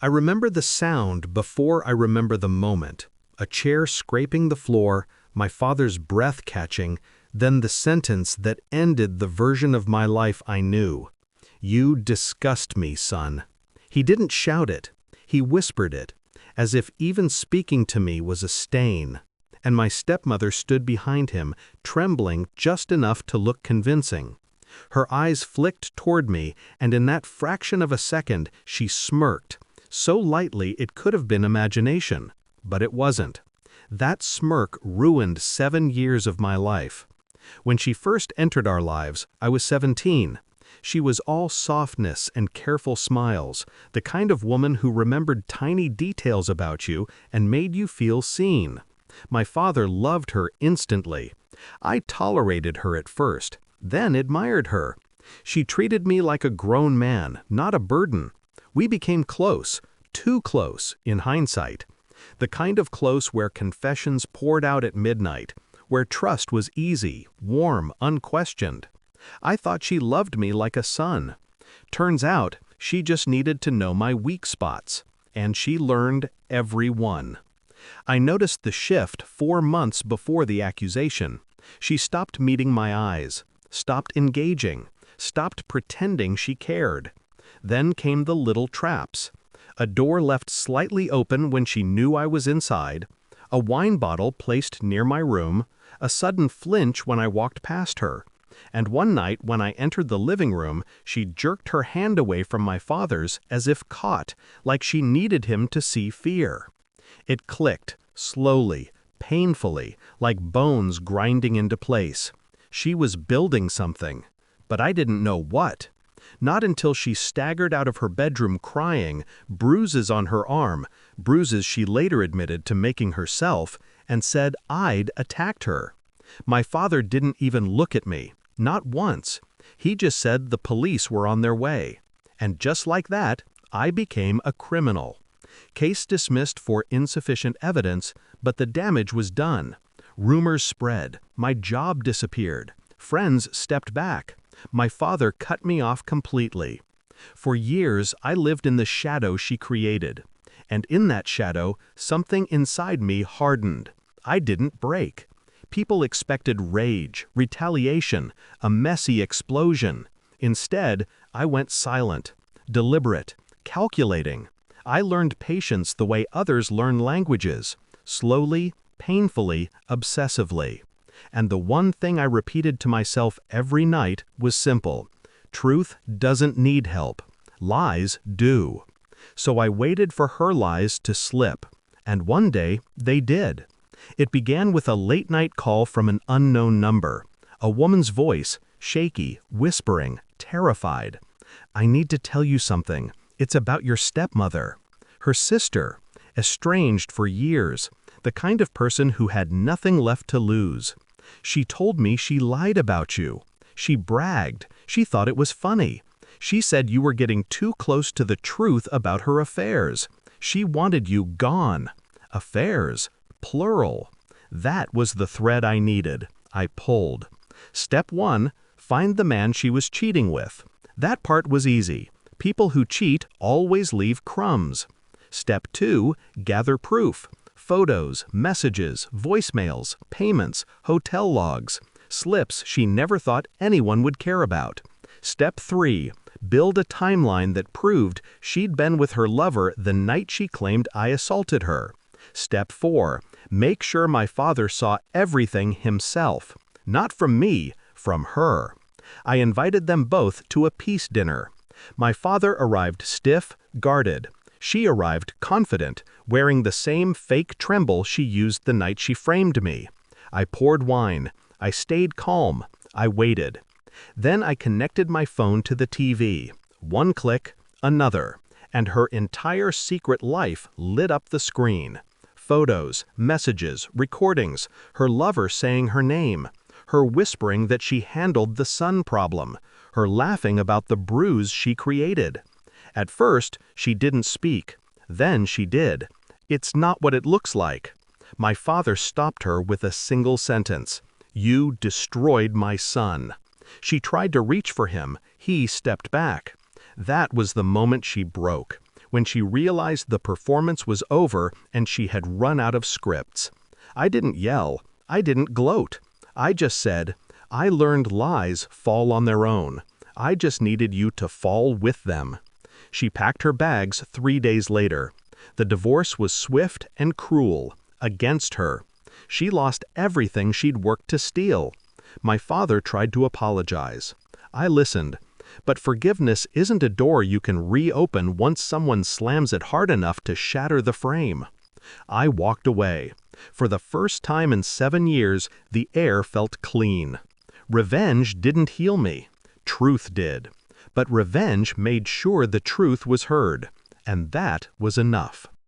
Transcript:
I remember the sound before I remember the moment. A chair scraping the floor, my father's breath catching, then the sentence that ended the version of my life I knew. "You disgust me, son." He didn't shout it. He whispered it, as if even speaking to me was a stain. And my stepmother stood behind him, trembling just enough to look convincing. Her eyes flicked toward me, and in that fraction of a second, she smirked, so lightly it could have been imagination. But it wasn't. That smirk ruined 7 years of my life. When she first entered our lives, I was 17. She was all softness and careful smiles, the kind of woman who remembered tiny details about you and made you feel seen. My father loved her instantly. I tolerated her at first, then admired her. She treated me like a grown man, not a burden. We became close, too close in hindsight. The kind of close where confessions poured out at midnight, where trust was easy, warm, unquestioned. I thought she loved me like a son. Turns out, she just needed to know my weak spots, and she learned every one. I noticed the shift 4 months before the accusation. She stopped meeting my eyes, stopped engaging, stopped pretending she cared. Then came the little traps. A door left slightly open when she knew I was inside, a wine bottle placed near my room, a sudden flinch when I walked past her. And one night when I entered the living room, she jerked her hand away from my father's as if caught, like she needed him to see fear. It clicked, slowly, painfully, like bones grinding into place. She was building something, but I didn't know what. Not until she staggered out of her bedroom crying, bruises on her arm, bruises she later admitted to making herself, and said I'd attacked her. My father didn't even look at me, not once. He just said the police were on their way. And just like that, I became a criminal. Case dismissed for insufficient evidence, but the damage was done. Rumors spread, my job disappeared, friends stepped back. My father cut me off completely. For years, I lived in the shadow she created. And in that shadow, something inside me hardened. I didn't break. People expected rage, retaliation, a messy explosion. Instead, I went silent, deliberate, calculating. I learned patience the way others learn languages, slowly, painfully, obsessively. And the one thing I repeated to myself every night was simple. Truth doesn't need help. Lies do. So I waited for her lies to slip. And one day, they did. It began with a late-night call from an unknown number. A woman's voice, shaky, whispering, terrified. "I need to tell you something. It's about your stepmother." Her sister, estranged for years, the kind of person who had nothing left to lose. "She told me she lied about you. She bragged. She thought it was funny. She said you were getting too close to the truth about her affairs. She wanted you gone." Affairs. Plural. That was the thread I needed. I pulled. Step 1, find the man she was cheating with. That part was easy. People who cheat always leave crumbs. Step 2, gather proof. Photos, messages, voicemails, payments, hotel logs, slips she never thought anyone would care about. Step 3, build a timeline that proved she'd been with her lover the night she claimed I assaulted her. Step 4, make sure my father saw everything himself. Not from me, from her. I invited them both to a peace dinner. My father arrived stiff, guarded. She arrived confident, wearing the same fake tremble she used the night she framed me. I poured wine. I stayed calm. I waited. Then I connected my phone to the TV. One click, another, and her entire secret life lit up the screen. Photos, messages, recordings, her lover saying her name, her whispering that she handled the son problem, her laughing about the bruise she created. At first, she didn't speak. Then she did. "It's not what it looks like." My father stopped her with a single sentence. "You destroyed my son." She tried to reach for him. He stepped back. That was the moment she broke. when she realized the performance was over and she had run out of scripts. I didn't yell. I didn't gloat. I just said, "I learned lies fall on their own. I just needed you to fall with them." She packed her bags 3 days later. The divorce was swift and cruel, against her. She lost everything she'd worked to steal. My father tried to apologize. I listened. But forgiveness isn't a door you can reopen once someone slams it hard enough to shatter the frame. I walked away. For the first time in 7 years, the air felt clean. Revenge didn't heal me. Truth did. But revenge made sure the truth was heard. And that was enough.